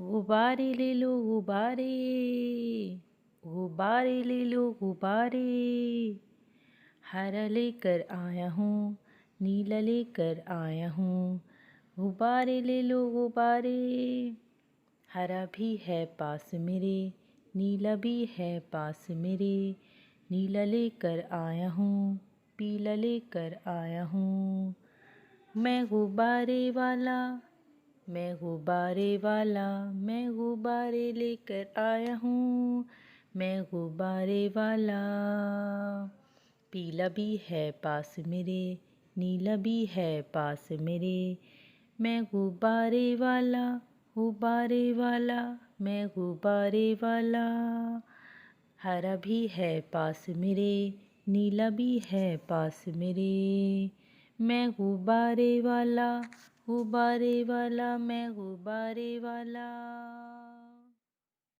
गुब्बारे ले लो गुब्बारे, गुब्बारे ले लो गुब्बारे। हरा लेकर आया हूँ, नीला लेकर आया हूँ। गुब्बारे ले लो गुब्बारे। हरा भी है पास मेरे, नीला भी है पास मेरे। नीला लेकर आया हूँ, पीला लेकर आया हूँ। मैं गुब्बारे वाला, मैं गुब्बारे वाला, मैं गुब्बारे लेकर आया हूँ। मैं गुब्बारे वाला। पीला भी है पास मेरे, नीला भी है पास मेरे। मैं गुब्बारे वाला, गुब्बारे वाला, मैं गुब्बारे वाला। हरा भी है पास मेरे, नीला भी है पास मेरे। मैं गुब्बारे वाला, गुब्बारे वाला, मैं गुब्बारे वाला।